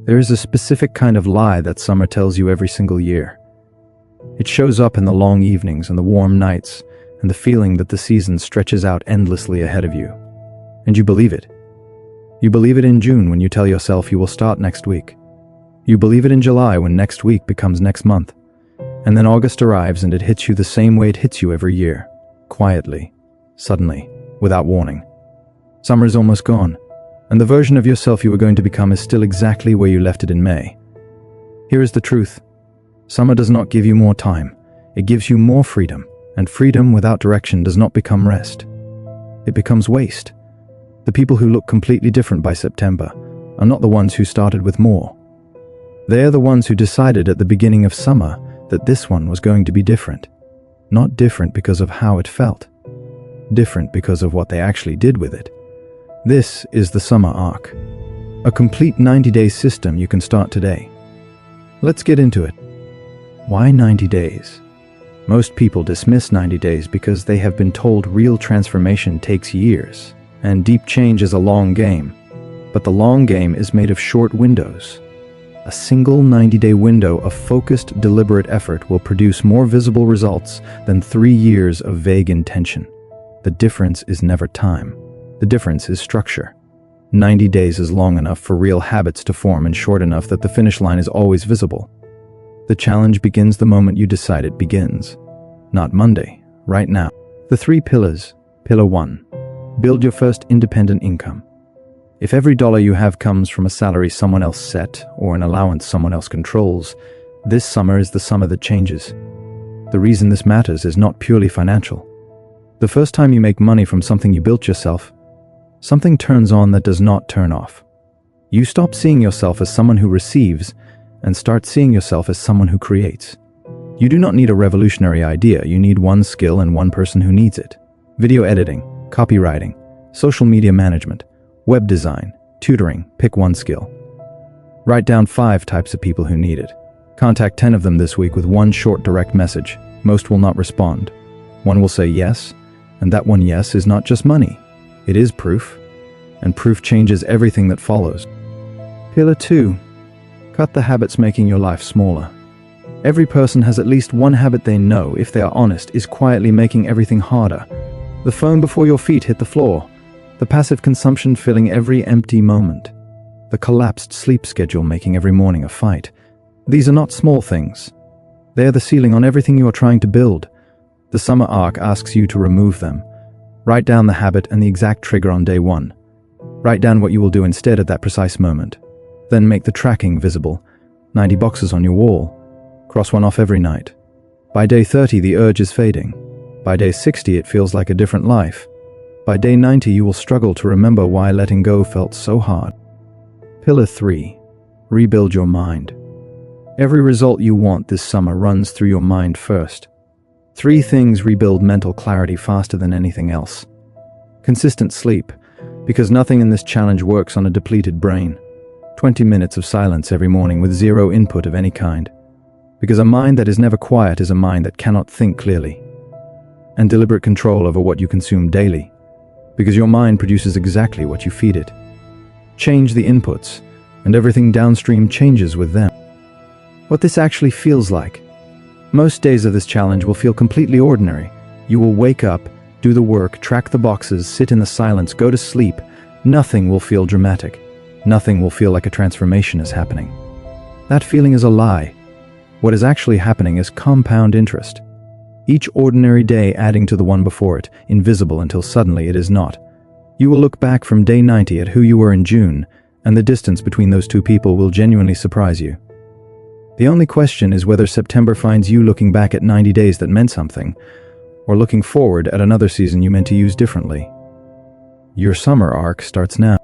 There is a specific kind of lie that summer tells you every single year. It shows up in the long evenings and the warm nights and the feeling that the season stretches out endlessly ahead of you. And you believe it. You believe it in June when you tell yourself you will start next week. You believe it in July when next week becomes next month. And then August arrives and it hits you the same way it hits you every year. Quietly, suddenly, without warning. Summer is almost gone, and the version of yourself you were going to become is still exactly where you left it in May. Here is the truth. Summer does not give you more time. It gives you more freedom, and freedom without direction does not become rest. It becomes waste. The people who look completely different by September are not the ones who started with more. They are the ones who decided at the beginning of summer that this one was going to be different. Not different because of how it felt. Different because of what they actually did with it. This is the summer arc. A complete 90-day system you can start today. Let's get into it. Why 90 days? Most people dismiss 90 days because they have been told real transformation takes years, and deep change is a long game. But the long game is made of short windows. A single 90-day window of focused, deliberate effort will produce more visible results than 3 years of vague intention. The difference is never time. The difference is structure. 90 days is long enough for real habits to form and short enough that the finish line is always visible. The challenge begins the moment you decide it begins. Not Monday, right now. The 3 pillars. Pillar 1. Build your first independent income. If every dollar you have comes from a salary someone else set or an allowance someone else controls, this summer is the summer that changes. The reason this matters is not purely financial. The first time you make money from something you built yourself, something turns on that does not turn off. You stop seeing yourself as someone who receives and start seeing yourself as someone who creates. You do not need a revolutionary idea, you need one skill and one person who needs it. Video editing, copywriting, social media management, web design, tutoring, pick one skill. Write down 5 types of people who need it. Contact 10 of them this week with one short direct message. Most will not respond. One will say yes, and that one yes is not just money. It is proof, and proof changes everything that follows. Pillar 2. Cut the habits making your life smaller. Every person has at least one habit they know, if they are honest, is quietly making everything harder. The phone before your feet hit the floor. The passive consumption filling every empty moment. The collapsed sleep schedule making every morning a fight. These are not small things. They are the ceiling on everything you are trying to build. The summer arc asks you to remove them. Write down the habit and the exact trigger on day 1. Write down what you will do instead at that precise moment. Then make the tracking visible. 90 boxes on your wall. Cross one off every night. By day 30, the urge is fading. By day 60, it feels like a different life. By day 90, you will struggle to remember why letting go felt so hard. Pillar 3. Rebuild your mind. Every result you want this summer runs through your mind first. 3 things rebuild mental clarity faster than anything else. Consistent sleep, because nothing in this challenge works on a depleted brain. 20 minutes of silence every morning with zero input of any kind. Because a mind that is never quiet is a mind that cannot think clearly. And deliberate control over what you consume daily. Because your mind produces exactly what you feed it. Change the inputs, and everything downstream changes with them. What this actually feels like. Most days of this challenge will feel completely ordinary. You will wake up, do the work, track the boxes, sit in the silence, go to sleep. Nothing will feel dramatic. Nothing will feel like a transformation is happening. That feeling is a lie. What is actually happening is compound interest. Each ordinary day adding to the one before it, invisible until suddenly it is not. You will look back from day 90 at who you were in June, and the distance between those 2 people will genuinely surprise you. The only question is whether September finds you looking back at 90 days that meant something, or looking forward at another season you meant to use differently. Your summer arc starts now.